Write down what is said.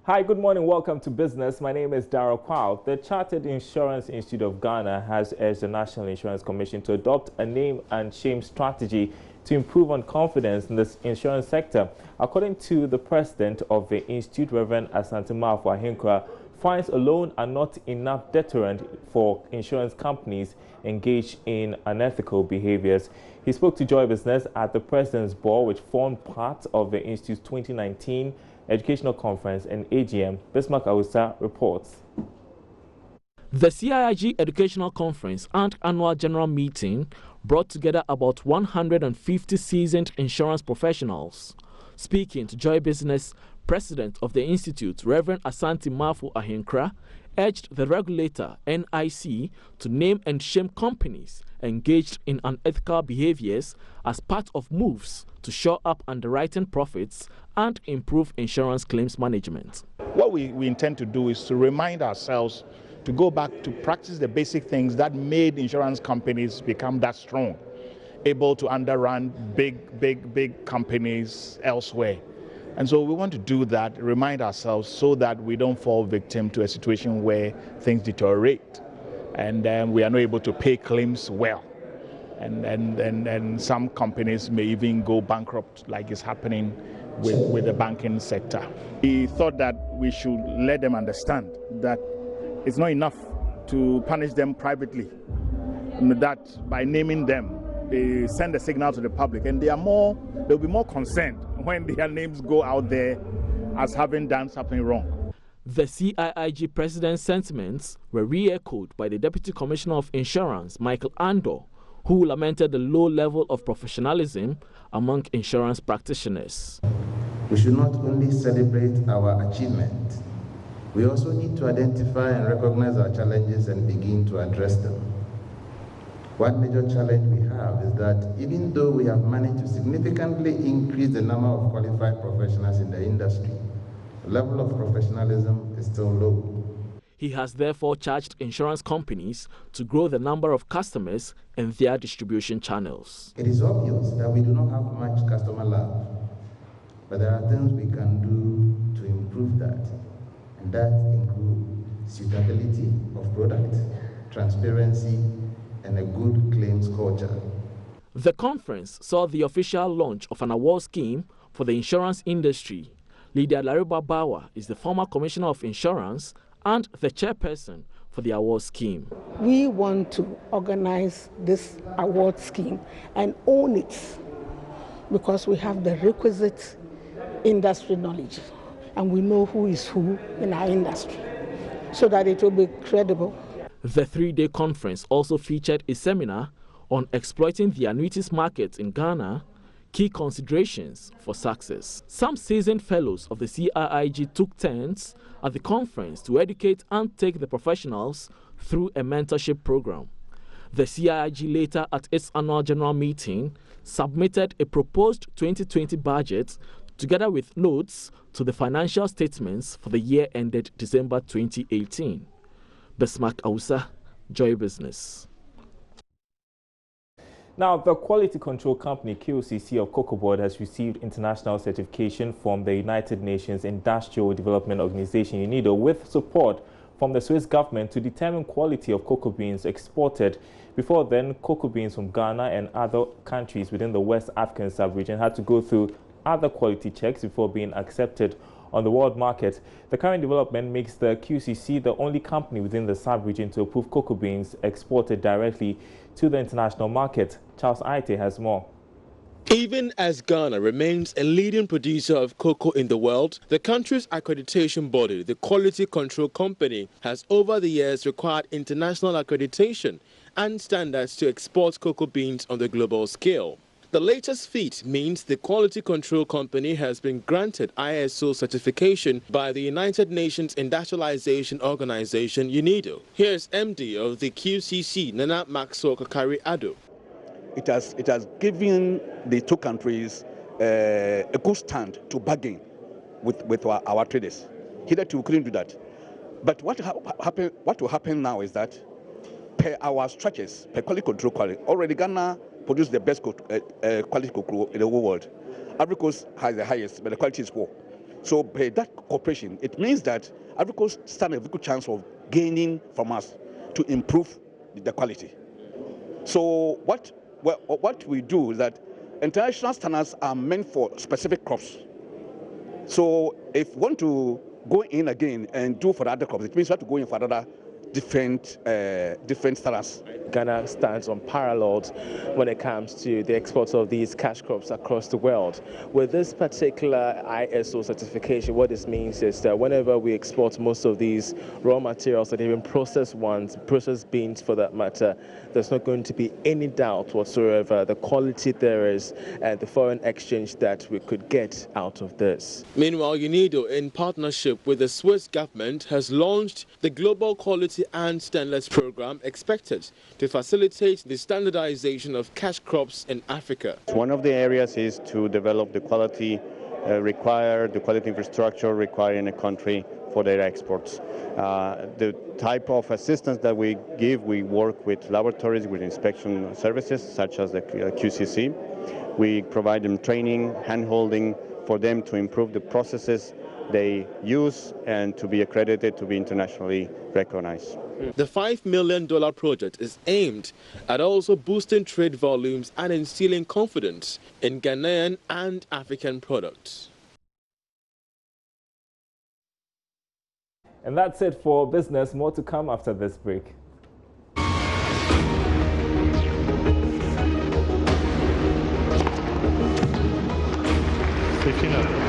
Hi, good morning. Welcome to Business. My name is Darryl Kwao. The Chartered Insurance Institute of Ghana has urged the National Insurance Commission to adopt a name and shame strategy to improve on confidence in the insurance sector. According to the president of the institute, Reverend Asante Ahinkra, fines alone are not enough deterrent for insurance companies engaged in unethical behaviors. He spoke to Joy Business at the President's Ball, which formed part of the Institute's 2019 Educational Conference and AGM. Bismarck Awusa reports. The CIIG Educational Conference and Annual General Meeting brought together about 150 seasoned insurance professionals. Speaking to Joy Business, President of the Institute, Reverend Asante Ahinkra, urged the regulator, NIC, to name and shame companies engaged in unethical behaviors as part of moves to shore up underwriting profits and improve insurance claims management. What we intend to do is to remind ourselves to go back to practice the basic things that made insurance companies become that strong, able to underrun big companies elsewhere. And so we want to do that, remind ourselves so that we don't fall victim to a situation where things deteriorate and we are not able to pay claims well. And some companies may even go bankrupt, like is happening with the banking sector. We thought that we should let them understand that it's not enough to punish them privately, that by naming them, they send a signal to the public, and they'll be more concerned when their names go out there as having done something wrong. The CIIG president's sentiments were re-echoed by the Deputy Commissioner of Insurance, Michael Andor, who lamented the low level of professionalism among insurance practitioners. We should not only celebrate our achievement, we also need to identify and recognize our challenges and begin to address them. One major challenge we have is that even though we have managed to significantly increase the number of qualified professionals in the industry, the level of professionalism is still low. He has therefore charged insurance companies to grow the number of customers and their distribution channels. It is obvious that we do not have much customer love, but there are things we can do to improve that, and that include suitability of product, transparency, and a good claims culture. The conference saw the official launch of an award scheme for the insurance industry. Lydia Lariba Bawa is the former Commissioner of Insurance and the chairperson for the award scheme. We want to organize this award scheme and own it because we have the requisite industry knowledge and we know who is who in our industry so that it will be credible. The three-day conference also featured a seminar on exploiting the annuities market in Ghana, key considerations for success. Some seasoned fellows of the CIIG took turns at the conference to educate and take the professionals through a mentorship program. The CIIG later, at its annual general meeting, submitted a proposed 2020 budget together with notes to the financial statements for the year ended December 2018. Bismarck Awusa, Joy Business. Now, the quality control company QCC of Cocoa Board has received international certification from the United Nations Industrial Development Organization, UNIDO, with support from the Swiss government to determine quality of cocoa beans exported. Before then, cocoa beans from Ghana and other countries within the West African sub-region had to go through other quality checks before being accepted on the world market. The current development makes the QCC the only company within the sub-region to approve cocoa beans exported directly to the international market. Charles Aite has more. Even as Ghana remains a leading producer of cocoa in the world, the country's accreditation body, the Quality Control Company, has over the years required international accreditation and standards to export cocoa beans on the global scale. The latest feat means the Quality Control Company has been granted ISO certification by the United Nations Industrialization Organization, UNIDO. Here's MD of the QCC, Nana Maxwell Kakari Ado. It has given the two countries a good stand to bargain with our traders. Hitherto we couldn't do that. But what will happen now is that per our structures, per quality control quality, already Ghana produce the best quality cocoa in the whole world. Ivory Coast has the highest, but the quality is poor. So by that cooperation, it means that Ivory Coast stand a good chance of gaining from us to improve the quality. So what we do is that international standards are meant for specific crops. So if we want to go in again and do for other crops, it means we have to go in for other different standards. Ghana stands unparalleled when it comes to the export of these cash crops across the world. With this particular ISO certification, what this means is that whenever we export most of these raw materials and even processed ones, processed beans for that matter, there's not going to be any doubt whatsoever the quality there is and the foreign exchange that we could get out of this. Meanwhile, UNIDO, in partnership with the Swiss government, has launched the Global Quality and Standards Program, expected to facilitate the standardization of cash crops in Africa. One of the areas is to develop the quality the quality infrastructure required in a country for their exports. The type of assistance that we give, we work with laboratories, with inspection services such as the QCC. We provide them training, hand-holding for them to improve the processes they use and to be accredited, to be internationally recognized. The $5 million project is aimed at also boosting trade volumes and instilling confidence in Ghanaian and African products. And that's it for business. More to come after this break. Switching up.